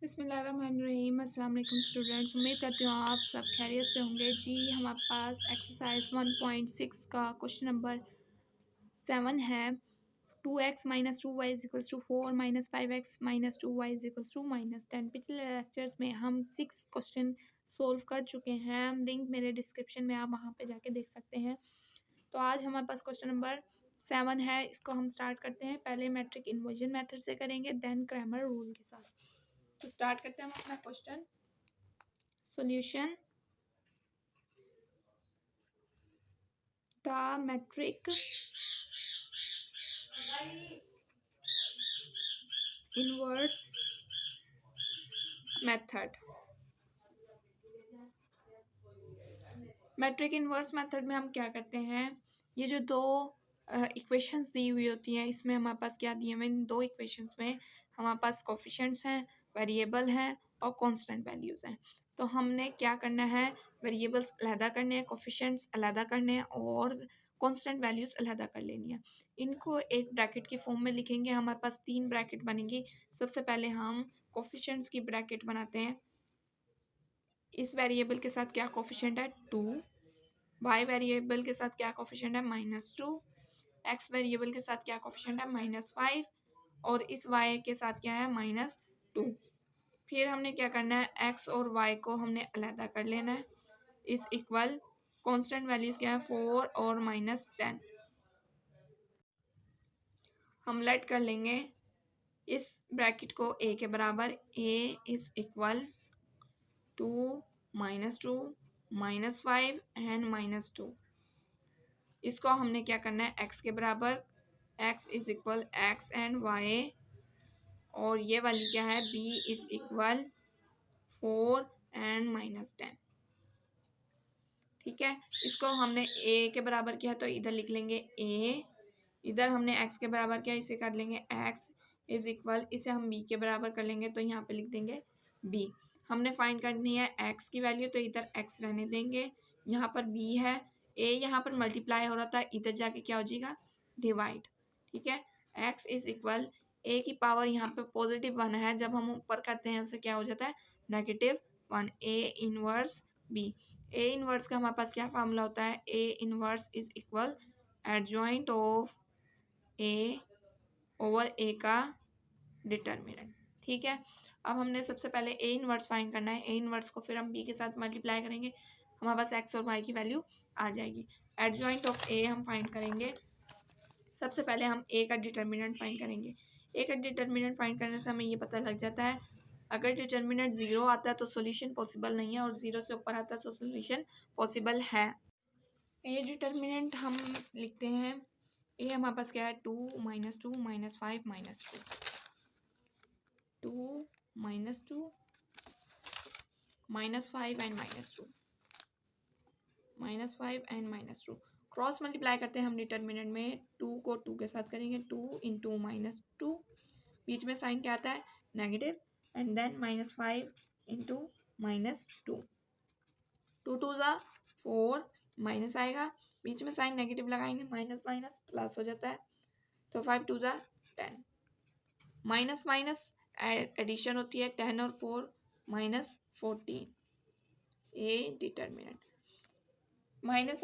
बिस्मिल्लाहिर्रहमानिर्रहीम। अस्सलाम वालेकुम स्टूडेंट्स, उम्मीद करती हूँ आप सब खैरियत से होंगे। जी हमारे पास एक्सरसाइज 1.6 का क्वेश्चन नंबर 7 है। 2x minus 2y equals to 4 minus 5x minus 2y equals to -10। पिछले लेक्चर्स में हम 6 क्वेश्चन सोल्व कर चुके हैं। लिंक मेरे डिस्क्रिप्शन में, आप वहाँ पे जाके देख सकते हैं। तो आज हमारे पास क्वेश्चन नंबर 7 है। इसको हम स्टार्ट करते हैं। पहले मैट्रिक इन्वर्जन मेथड से करेंगे, देन क्रैमर रूल के साथ। तो स्टार्ट करते हैं हम अपना question. Solution, the matrix inverse method. Matrix inverse method में हम क्या करते हैं, ये जो दो इक्वेशंस दी हुई होती हैं, इसमें हमारे पास क्या दिए हुए, इन दो इक्वेशंस में हमारे पास कोफिशिएंट्स हैं, वेरिएबल हैं और कांस्टेंट वैल्यूज़ हैं। तो हमने क्या करना है, वेरिएबल्स अलहदा करने हैं, कोफिशिएंट्स अलहदा करने हैं और कांस्टेंट वैल्यूज़ अलहदा कर लेनी है। इनको एक ब्रैकेट की फॉर्म में लिखेंगे। हमारे पास 3 ब्रैकेट बनेंगी। सबसे पहले हम कोफिशिएंट्स की ब्रैकेट बनाते हैं। इस वेरिएबल के साथ क्या कोफिशिएंट है, 2। वाई वेरिएबल के साथ क्या कोफिशिएंट है, -2। एक्स वेरिएबल के साथ क्या कोफिशिएंट है, -5। और इस वाई के साथ क्या है, -2। फिर हमने क्या करना है, एक्स और वाई को हमने अलहदा कर लेना है। इज इक्वल कांस्टेंट वैल्यूज क्या है, 4 और -10। हम लेट कर लेंगे इस ब्रैकेट को ए के बराबर। A is equal 2 -2 -5 and -2। इसको हमने क्या करना है, एक्स के बराबर। X is equal X and Y, और ये वाली क्या है, बी इज इक्वल 4 एंड -10। ठीक है, इसको हमने ए के बराबर किया तो इधर लिख लेंगे ए। इधर हमने एक्स के बराबर किया, इसे कर लेंगे एक्स इज इक्वल, इसे हम बी के बराबर कर लेंगे तो यहाँ पे लिख देंगे बी। हमने फाइंड करनी है एक्स की वैल्यू, तो इधर एक्स रहने देंगे, यहाँ पर बी है। ए यहाँ पर मल्टीप्लाई हो रहा था, इधर जाके क्या हो जाएगा, डिवाइड। ठीक है, एक्स इज इक्वल, ए की पावर यहाँ पे +1 है, जब हम ऊपर करते हैं उसे क्या हो जाता है, -1। A inverse B. A inverse का हमारे पास क्या फार्मूला होता है, A inverse is equal adjoint of A over A का डिटर्मिनेंट। ठीक है, अब हमने सबसे पहले ए इनवर्स फाइंड करना है। ए इनवर्स को फिर हम बी के साथ मल्टीप्लाई करेंगे, हमारे पास एक्स और वाई की वैल्यू आ जाएगी। एडजॉइंट ऑफ ए हम फाइंड करेंगे। सबसे पहले हम ए का डिटर्मिनेंट फाइंड करेंगे। ए का डिटर्मिनेंट फाइंड करने से हमें ये पता लग जाता है, अगर डिटर्मिनेंट 0 आता है तो सॉल्यूशन पॉसिबल नहीं है, और 0 से ऊपर आता है तो सॉल्यूशन पॉसिबल है। ए डिटर्मिनेंट हम लिखते हैं, ए हमारे पास क्या है, 2 -2 -5 -2, 2 -2 -5 एंड -2, -5 एंड -2। क्रॉस मल्टीप्लाई करते हैं हम डिटर्मिनेंट में, 2 को 2 के साथ करेंगे, 2 इंटू -2, बीच में साइन क्या आता है, नेगेटिव, एंड देन -5 इंटू -2, 2 2 ज़ा 4, माइनस आएगा, बीच में साइन नेगेटिव लगाएंगे, माइनस माइनस प्लस हो जाता है, तो 5 2 ज़ा 10, माइनस माइनस एडिशन होती है, 10 और 4 -14। ए डिटर्मिनेंट माइनस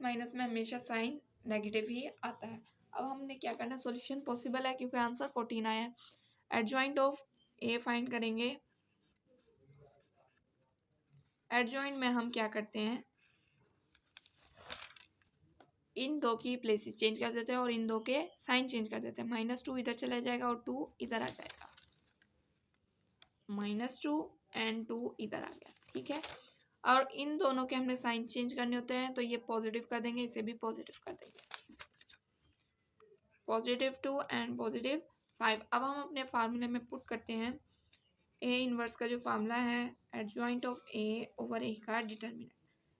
माइनस में हमेशा साइन नेगेटिव ही आता है। अब हमने क्या करना है, सॉल्यूशन पॉसिबल है क्योंकि आंसर 14 आया है। एडजॉइंट ऑफ ए फाइंड करेंगे। एडजॉइंट में हम क्या करते हैं, इन दो की प्लेसेस चेंज कर देते हैं और इन दो के साइन चेंज कर देते हैं। -2 इधर चला जाएगा और 2 इधर आ जाएगा, -2 एंड 2 इधर आ गया। ठीक है, और इन दोनों के हमने साइन चेंज करने होते हैं, तो ये पॉजिटिव कर देंगे, इसे भी पॉजिटिव कर देंगे, +2 एंड +5। अब हम अपने फार्मूले में पुट करते हैं ए इनवर्स का जो फार्मूला है, adjoint of A over A का डिटर्मिनेंट।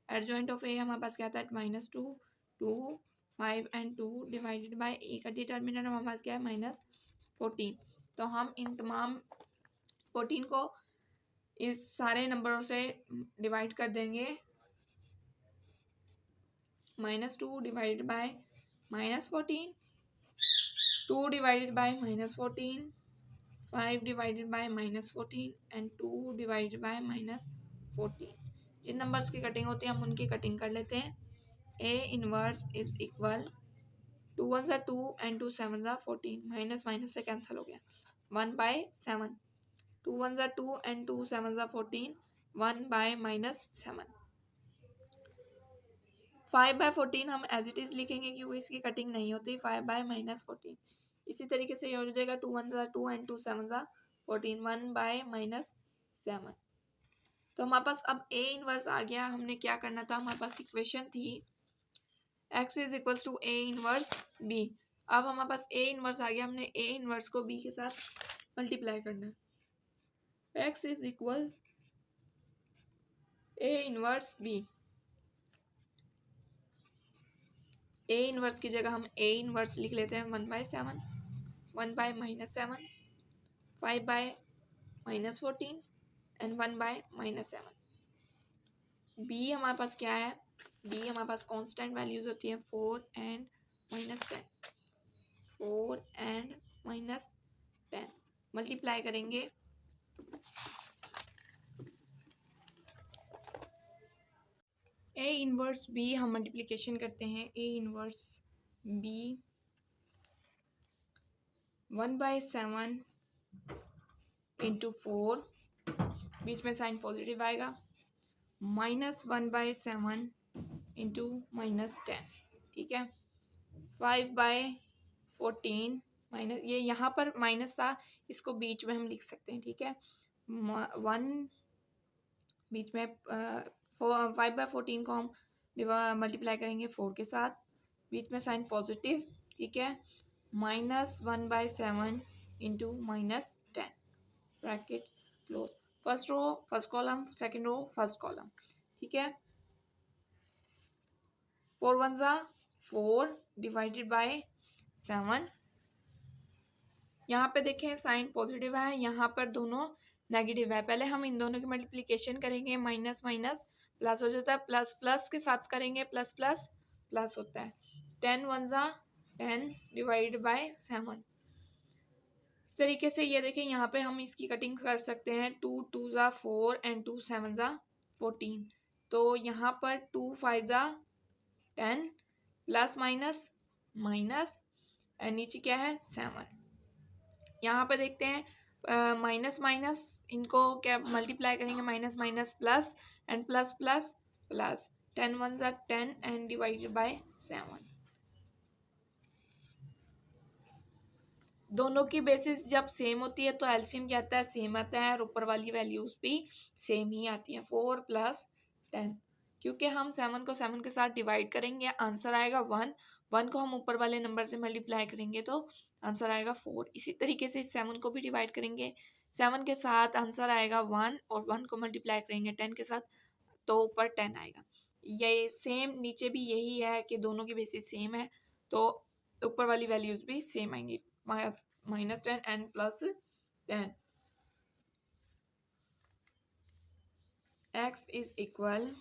एडजॉइंट ऑफ ए हमारे पास क्या था, -2 2 5 एंड 2 डिवाइडेड बाय ए का डिटर्मिनेंट हमारे पास क्या है, -14। तो हम इन तमाम 14 को इस सारे नंबरों से डिवाइड कर देंगे। -2 divided by -14, 2 divided by -14, 5 divided by -14 and 2 divided by -14। जिन नंबर्स की कटिंग होती है हम उनकी कटिंग कर लेते हैं। A inverse is equal 2 1 2 and 2 7 14, minus minus से कैंसिल हो गया, 1/7। 2 1 2 एंड 2 7 14, 1/-7। 5/14 हम एज इट इज लिखेंगे क्योंकि इसकी कटिंग नहीं होती। 5/-14 इसी तरीके से ये हो जाएगा 2 1 2 एंड 2 7 14, 1/-7। तो हमारे पास अब ए इनवर्स आ गया। हमने क्या करना था, हमारे पास इक्वेशन थी x is equals to A inverse B. अब हमारे पास ए इनवर्स आ गया, हमने ए इनवर्स को बी के साथ मल्टीप्लाई करना है। x is equal A inverse B. A inverse की जगह हम ए इनवर्स लिख लेते हैं 1/7, 1/-7, 5/-14 एंड 1/-7। बी हमारे पास क्या है, बी हमारे पास कांस्टेंट वैल्यूज होती हैं 4 एंड -10, 4 एंड -10 मल्टीप्लाई करेंगे। ए इनवर्स बी हम मल्टीप्लिकेशन करते हैं। ए इनवर्स बी 1/7 इंटू 4, बीच में साइन पॉजिटिव आएगा, -1/7 इंटू -10, ठीक है। 5/14 माइनस, ये यहाँ पर माइनस था, इसको बीच में हम लिख सकते हैं, ठीक है। 1 बीच में 5/14 को हम मल्टीप्लाई करेंगे 4 के साथ, बीच में साइन पॉजिटिव, ठीक है। -1/7 into -10 bracket close. First row first column, second row first column, ठीक है। 4 1 4 डिवाइडेड बाय 7। यहाँ पे देखें साइन पॉजिटिव है, यहाँ पर दोनों नेगेटिव है। पहले हम इन दोनों की मल्टीप्लिकेशन करेंगे, माइनस माइनस प्लस हो जाता है, प्लस प्लस के साथ करेंगे, प्लस प्लस प्लस होता है। 10 1 10 डिवाइडेड बाय 7। इस तरीके से ये देखें, यहाँ पे हम इसकी कटिंग कर सकते हैं। 2 2 4 एंड 2 7 14। तो यहाँ पर 2 5 10 प्लस माइनस माइनस एंड नीचे क्या है 7। यहाँ पे देखते हैं माइनस माइनस, इनको क्या मल्टीप्लाई करेंगे, minus minus plus and plus plus plus. 10 1 10 and divided by 7। दोनों की बेसिस जब सेम होती है तो एलसीएम क्या आता है, सेम आता है, और ऊपर वाली वैल्यूज भी सेम ही आती हैं। 4 + 10, क्योंकि हम 7 को 7 के साथ डिवाइड करेंगे, आंसर आएगा 1। 1 को हम ऊपर वाले नंबर से मल्टीप्लाई करेंगे तो आंसर आएगा 4। इसी तरीके से 7 को भी डिवाइड करेंगे, 7 के साथ आंसर आएगा 1, और 1 को मल्टीप्लाई करेंगे 10 के साथ तो ऊपर 10 आएगा। ये सेम नीचे भी यही है कि दोनों की बेसिस सेम है तो ऊपर वाली वैल्यूज भी सेम आएंगी, -10 and +10। x is equal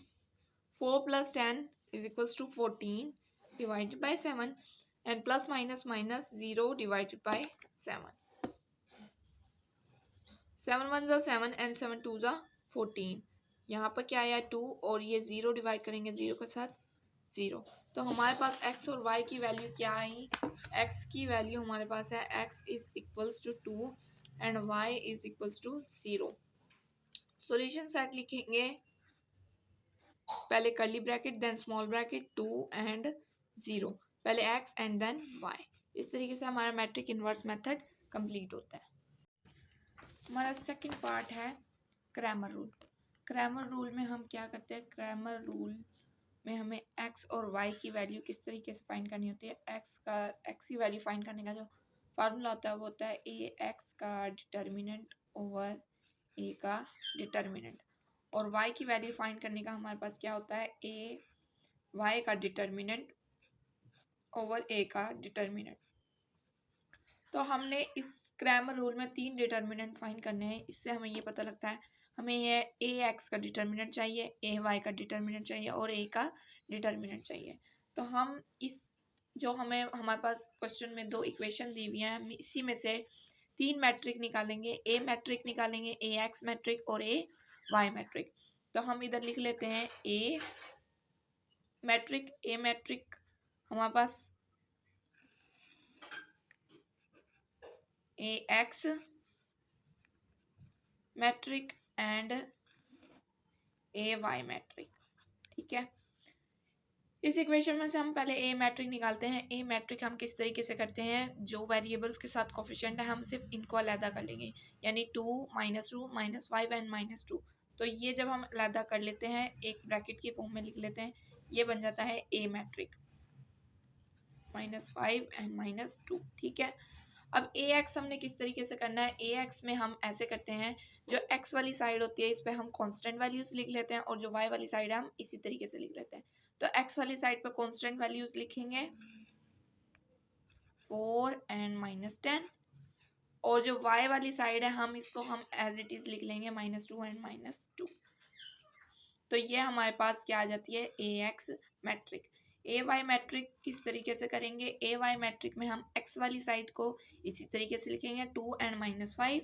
4 + 10 is equals to 14 divided by 7 and plus minus minus 0 divided by 7. 7 1 7 and 7 2 14। यहाँ पर क्या आया 2 और ये 0 डिवाइड करेंगे 0 के साथ 0। तो हमारे पास x और y की वैल्यू क्या आई, x की वैल्यू हमारे पास है x is equals to 2 and y is equals to 0। Solution set लिखेंगे, पहले curly bracket then small bracket 2 and 0, पहले x एंड देन y। इस तरीके से हमारा मैट्रिक इन्वर्स मेथड कंप्लीट होता है। हमारा सेकंड पार्ट है क्रैमर रूल। क्रैमर रूल में हम क्या करते हैं, क्रैमर रूल में हमें x और y की वैल्यू किस तरीके से फाइंड करनी होती है। x की वैल्यू फाइंड करने का जो फार्मूला होता है वो होता है ax का डिटर्मिनेंट ओवर a का डिटर्मिनेंट, और y की वैल्यू फाइंड करने का हमारे पास क्या होता है y का डिटर्मिनेंट ओवर a का डिटर्मिनेंट। तो हमने इस क्रैमर रूल में 3 डिटर्मिनेंट फाइंड करने हैं। इससे हमें ये पता लगता है, हमें ये ax का डिटर्मिनेंट चाहिए, ay का डिटर्मिनेंट चाहिए और a का डिटर्मिनेंट चाहिए। तो हम इस जो हमारे पास क्वेश्चन में 2 इक्वेशन दी हुई हैं, हम इसी में से तीन मैट्रिक निकालेंगे, ए मैट्रिक निकालेंगे, ए एक्स मैट्रिक और ए वाई मैट्रिक। तो हम इधर लिख लेते हैं ए मैट्रिक हमारे पास A X matrix and A Y matrix. ठीक है, इस इक्वेशन में से हम पहले ए मैट्रिक निकालते हैं। ए मैट्रिक हम किस तरीके से करते हैं, जो वेरिएबल्स के साथ कोफिशिएंट है हम सिर्फ इनको अलग कर लेंगे, यानी 2 -2 -5 एंड -2। तो ये जब हम अलग कर लेते हैं एक ब्रैकेट की फॉर्म में लिख लेते हैं, ये बन जाता है ए मैट्रिक -5 एंड -2। ठीक है, अब ए एक्स हमने किस तरीके से करना है, ए एक्स में हम ऐसे करते हैं, जो एक्स वाली साइड होती है इस पर हम कांस्टेंट वैल्यूज लिख लेते हैं और जो वाई वाली साइड है हम इसी तरीके से लिख लेते हैं। तो एक्स वाली साइड पर कांस्टेंट वैल्यूज लिखेंगे 4 एंड -10, और जो वाई वाली साइड है हम इसको हम एज इट इज लिख लेंगे -2 एंड -2। तो ये हमारे पास क्या आ जाती है ए एक्स मैट्रिक। ए वाई मैट्रिक किस तरीके से करेंगे, ए वाई मैट्रिक में हम एक्स वाली साइड को इसी तरीके से लिखेंगे 2 एंड -5,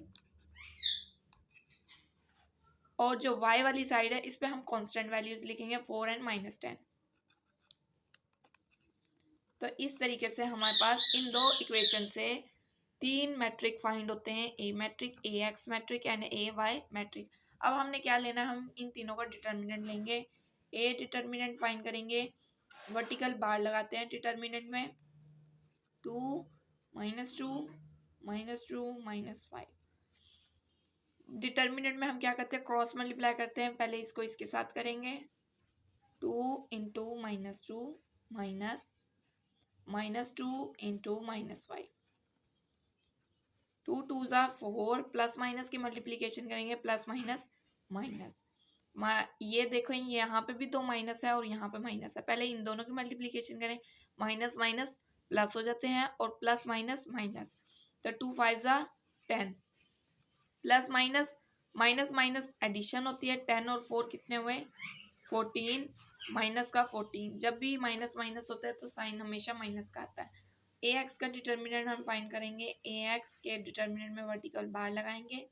और जो वाई वाली साइड है इस पे हम कांस्टेंट वैल्यूज लिखेंगे 4 एंड -10। तो इस तरीके से हमारे पास इन दो इक्वेशन से तीन मैट्रिक फाइंड होते हैं, A matrix, A X matrix and A Y matrix. अब हमने क्या लेना है, हम इन तीनों का डिटर्मिनेंट लेंगे। ए डिटर्मिनेंट फाइंड करेंगे, वर्टिकल बार लगाते हैं डिटर्मिनेंट में 2 -2 -2 -5। डिटर्मिनेंट में हम क्या करते हैं, क्रॉस मल्टीप्लाई करते हैं, पहले इसको इसके साथ करेंगे 2 इंटू -2 -2 इंटू -5, 2 2 ज़ा 4, प्लस माइनस की मल्टीप्लीकेशन करेंगे प्लस माइनस माइनस। ये देखो ये यहाँ पे भी दो माइनस है और यहाँ पे माइनस है, पहले इन दोनों की मल्टीप्लीकेशन करें, माइनस माइनस प्लस हो जाते हैं और प्लस माइनस माइनस। तो 2 5 ज़ा 10, plus minus minus minus addition होती है, 10 और 4 कितने हुए 14, माइनस का 14। जब भी माइनस माइनस होता है तो साइन हमेशा माइनस का आता है। ए एक्स का डिटर्मिनेंट हम फाइंड करेंगे, ए एक्स के डिटर्मिनेंट में वर्टिकल बार लगाएंगे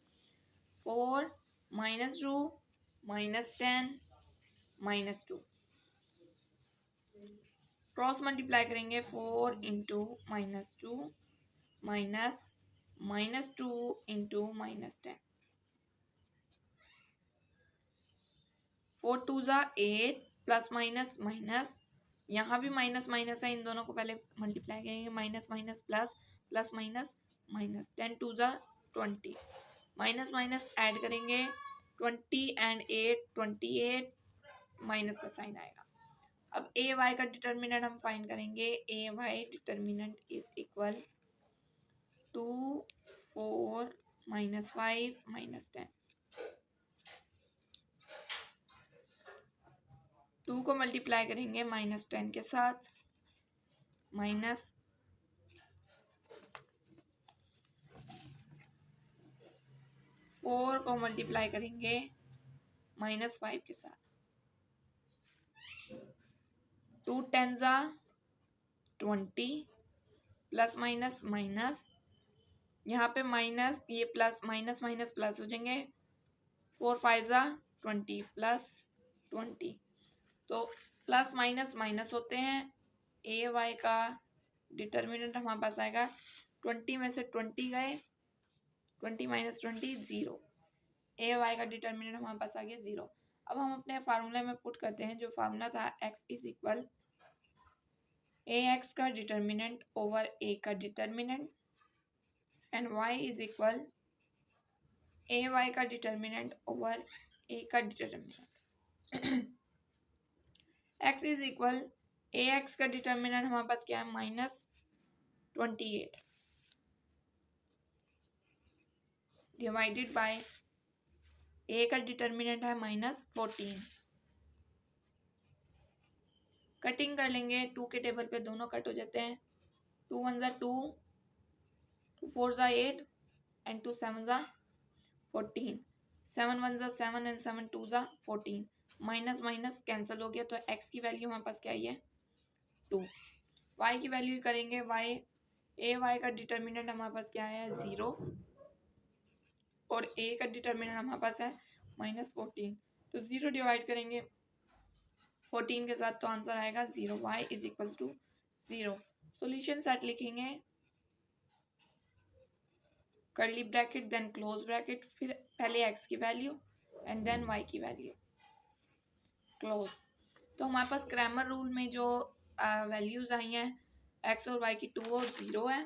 4 -2 -10 -2, क्रॉस मल्टीप्लाई करेंगे 4 इंटू -2 -2 इंटू -10, 4 2 ज़ा 8, प्लस माइनस माइनस, यहाँ भी माइनस माइनस है, इन दोनों को पहले मल्टीप्लाई करेंगे, minus minus plus, plus minus minus, 10 2 ज़ा 20, माइनस माइनस ऐड करेंगे 20 एंड 8 28, माइनस का साइन आएगा। अब ए वाई का डिटर्मिनेंट हम फाइंड करेंगे, ए वाई डिटर्मिनेंट इज इक्वल 2 4 -5 -10। 2 को मल्टीप्लाई करेंगे -10 के साथ, माइनस 4 को मल्टीप्लाई करेंगे -5 के साथ, 2 10 ज़ा 20, प्लस माइनस माइनस, यहाँ पे माइनस, ये प्लस माइनस माइनस प्लस हो जाएंगे, 4 5 ज़ा 20 प्लस 20, तो प्लस माइनस माइनस होते हैं। ए वाई का डिटर्मिनेंट हमारे पास आएगा 20 में से 20 गए, 20 -20 0, ए वाई का डिटर्मिनेंट हमारे पास आ गया 0। अब हम अपने फार्मूले में पुट करते हैं, जो फार्मूला था x is equal A X का डिटर्मिनेंट ओवर ए का determinant and y is equal A Y का डिटर्मिनेंट ओवर ए का determinant. x is equal A X का डिटर्मिनेंट हमारे पास क्या है -28 डिवाइडेड बाय ए का डिटर्मिनेंट है -14। कटिंग कर लेंगे, 2 के टेबल पे दोनों कट हो जाते हैं, 2 1 ज़ा 2, 2 4 ज़ा 8 एंड 2 7 ज़ा 14, 7 1 ज़ा 7 एंड 7 2 ज़ा 14, माइनस माइनस कैंसिल हो गया, तो x की वैल्यू हमारे पास क्या है 2। y की वैल्यू करेंगे, y ए वाई का डिटर्मिनेंट हमारे पास क्या है 0, और ए का डिटर्मिनेंट हमारे पास है -14, तो 0 डिवाइड करेंगे 14 के साथ तो आंसर आएगा 0। y is equal to 0। Solution set लिखेंगे, curly bracket then close bracket, फिर पहले x की वैल्यू एंड देन y की वैल्यू, क्लोज। तो हमारे पास क्रैमर रूल में जो वैल्यूज आई हैं x और y की 2 और 0 है,